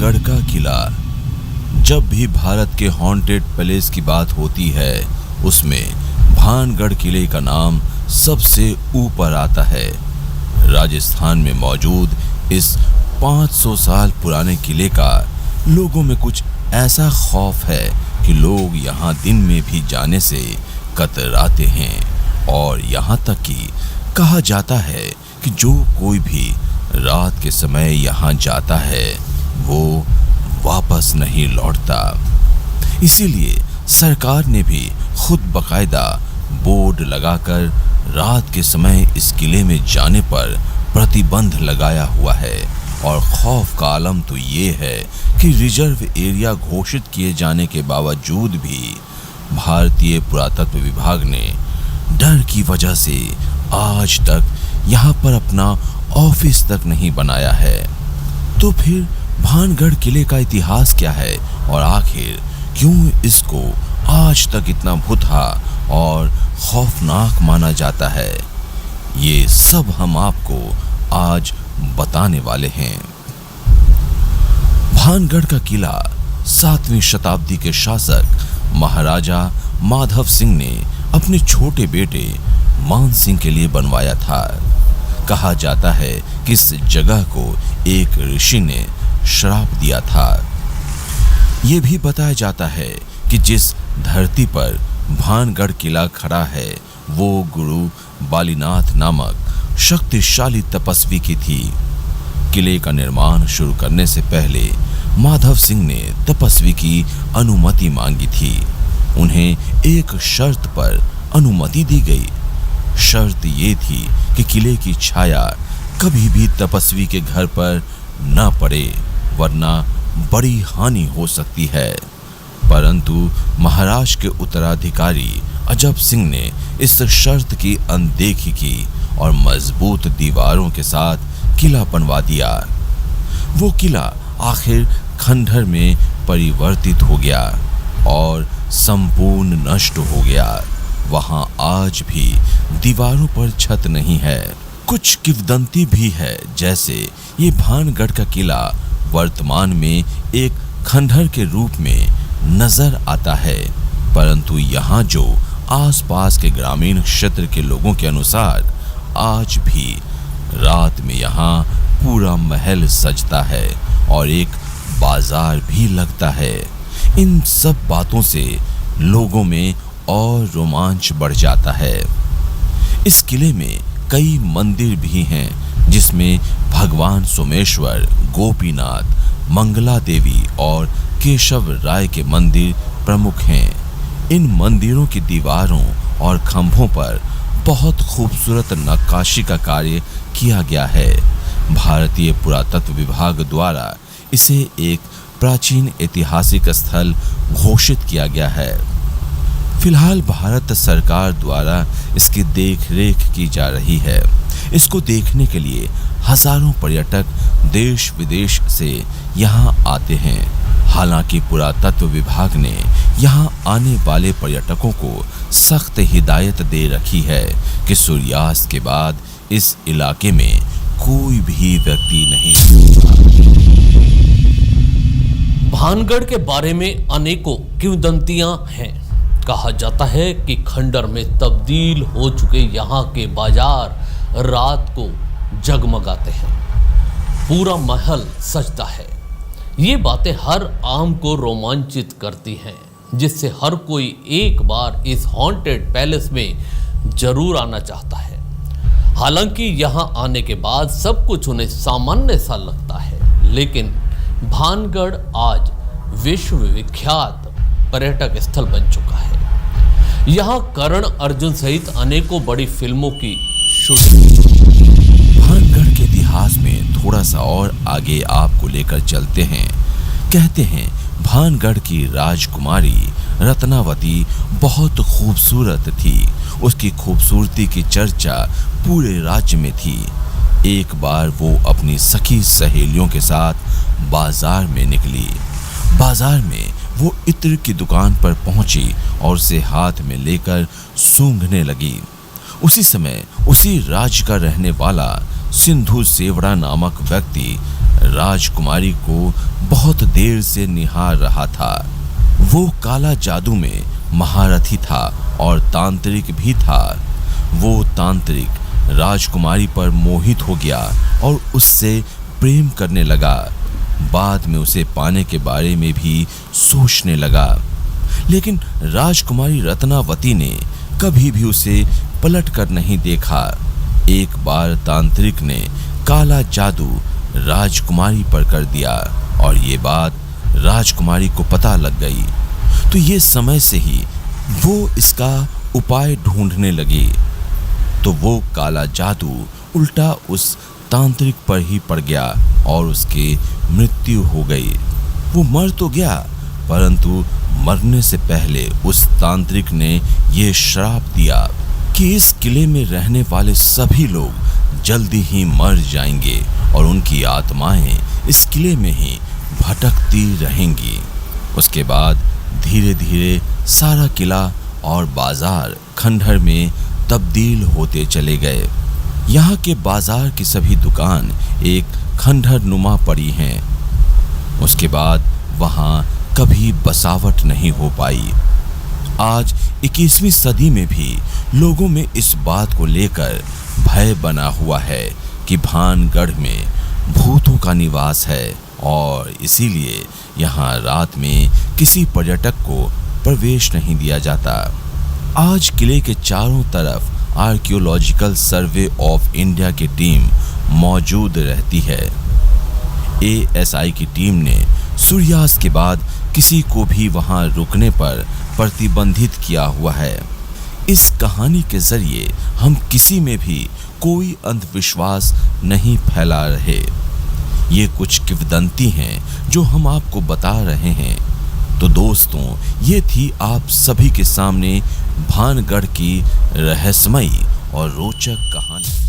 भानगढ़ का किला। जब भी भारत के हॉन्टेड पैलेस की बात होती है उसमें भानगढ़ किले का नाम सबसे ऊपर आता है। राजस्थान में मौजूद इस 500 साल पुराने किले का लोगों में कुछ ऐसा खौफ है कि लोग यहाँ दिन में भी जाने से कतराते हैं और यहाँ तक कि कहा जाता है कि जो कोई भी रात के समय यहाँ जाता है वो वापस नहीं लौटता। इसीलिए सरकार ने भी खुद बकायदा बोर्ड लगाकर रात के समय इस किले में जाने पर प्रतिबंध लगाया हुआ है। और खौफ का आलम तो ये है कि रिजर्व एरिया घोषित किए जाने के बावजूद भी भारतीय पुरातत्व विभाग ने डर की वजह से आज तक यहाँ पर अपना ऑफिस तक नहीं बनाया है। तो फिर भानगढ़ किले का इतिहास क्या है और आखिर क्यों इसको आज तक इतना भुतहा और खौफनाक माना जाता है, ये सब हम आपको आज बताने वाले हैं। भानगढ़ का किला 7वीं शताब्दी के शासक महाराजा माधव सिंह ने अपने छोटे बेटे मान सिंह के लिए बनवाया था। कहा जाता है कि इस जगह को एक ऋषि ने श्राप दिया था। ये भी बताया जाता है कि जिस धरती पर भानगढ़ किला खड़ा है वो गुरु बालीनाथ नामक शक्तिशाली तपस्वी की थी। किले का निर्माण शुरू करने से पहले माधव सिंह ने तपस्वी की अनुमति मांगी थी। उन्हें एक शर्त पर अनुमति दी गई। शर्त ये थी कि किले की छाया कभी भी तपस्वी के घर पर न पड़े वरना बड़ी हानि हो सकती है। परंतु महाराज के उत्तराधिकारी अजब सिंह ने इस शर्त की अनदेखी की और मजबूत दीवारों के साथ किला बनवा दिया। वो किला आखिर खंडहर में परिवर्तित हो गया और संपूर्ण नष्ट हो गया। वहां आज भी दीवारों पर छत नहीं है। कुछ किंवदंती भी है, जैसे ये भानगढ़ का किला वर्तमान में एक खंडहर के रूप में नजर आता है। परंतु यहाँ जो आसपास के ग्रामीण क्षेत्र के लोगों के अनुसार आज भी रात में यहाँ पूरा महल सजता है और एक बाजार भी लगता है। इन सब बातों से लोगों में और रोमांच बढ़ जाता है। इस किले में कई मंदिर भी हैं जिसमें भगवान सोमेश्वर, गोपीनाथ, मंगला देवी और केशव राय के मंदिर प्रमुख हैं। इन मंदिरों की दीवारों और खंभों पर बहुत खूबसूरत नक्काशी का कार्य किया गया है। भारतीय पुरातत्व विभाग द्वारा इसे एक प्राचीन ऐतिहासिक स्थल घोषित किया गया है। फिलहाल भारत सरकार द्वारा इसकी देखरेख की जा रही है। इसको देखने के लिए हजारों पर्यटक देश विदेश से यहाँ आते हैं। हालांकि पुरातत्व विभाग ने यहाँ आने वाले पर्यटकों को सख्त हिदायत दे रखी है कि सूर्यास्त के बाद इस इलाके में कोई भी व्यक्ति नहीं। भानगढ़ के बारे में अनेकों किंवदंतियां हैं। कहा जाता है कि खंडहर में तब्दील हो चुके यहाँ के बाजार रात को जगमगाते हैं, पूरा महल सजता है। ये बातें हर आम को रोमांचित करती हैं, जिससे हर कोई एक बार इस हॉन्टेड पैलेस में जरूर आना चाहता है। हालांकि यहाँ आने के बाद सब कुछ उन्हें सामान्य सा लगता है, लेकिन भानगढ़ आज विश्व विख्यात पर्यटक स्थल बन चुका है। यहाँ कर्ण अर्जुन सहित अनेकों बड़ी फिल्मों की शूटिंग। भानगढ़ के इतिहास में थोड़ा सा और आगे आपको लेकर चलते हैं। कहते हैं भानगढ़ की राजकुमारी रत्नावती बहुत खूबसूरत थी। उसकी खूबसूरती की चर्चा पूरे राज्य में थी। एक बार वो अपनी सखी सहेलियों के साथ बाजार में निकली। बाजार में वो इत्र की दुकान पर पहुंची और उसे हाथ में लेकर सूंघने लगी। उसी समय उसी राज्य का रहने वाला सिंधु सेवड़ा नामक व्यक्ति राजकुमारी को बहुत देर से निहार रहा था। वो काला जादू में महारथी था और तांत्रिक भी था। वो तांत्रिक राजकुमारी पर मोहित हो गया और उससे प्रेम करने लगा। बाद में उसे पाने के बारे में भी सोचने लगा, लेकिन राजकुमारी रत्नावती ने कभी भी उसे पलट कर नहीं देखा। एक बार तांत्रिक ने काला जादू राजकुमारी पर कर दिया और ये बात राजकुमारी को पता लग गई। तो ये समय से ही वो इसका उपाय ढूंढने लगी। तो वो काला जादू उल्टा उस तांत्रिक पर ही पड़ गया और उसकी मृत्यु हो गई। वो मर तो गया, परंतु मरने से पहले उस तांत्रिक ने ये श्राप दिया कि इस किले में रहने वाले सभी लोग जल्दी ही मर जाएंगे और उनकी आत्माएं इस किले में ही भटकती रहेंगी। उसके बाद धीरे धीरे सारा किला और बाजार खंडहर में तब्दील होते चले गए। यहाँ के बाजार की सभी दुकान एक खंडहर नुमा पड़ी हैं। उसके बाद वहाँ कभी बसावट नहीं हो पाई। आज 21वीं सदी में भी लोगों में इस बात को लेकर भय बना हुआ है कि भानगढ़ में भूतों का निवास है और इसीलिए यहाँ रात में किसी पर्यटक को प्रवेश नहीं दिया जाता। आज किले के चारों तरफ आर्कियोलॉजिकल सर्वे ऑफ इंडिया की टीम मौजूद रहती है। ASI की टीम ने सूर्यास्त के बाद किसी को भी वहां रुकने पर प्रतिबंधित किया हुआ है। इस कहानी के जरिए हम किसी में भी कोई अंधविश्वास नहीं फैला रहे। ये कुछ किंवदंती हैं जो हम आपको बता रहे हैं। तो दोस्तों, ये थी आप सभी के सामने भानगढ़ की रहस्यमयी और रोचक कहानी।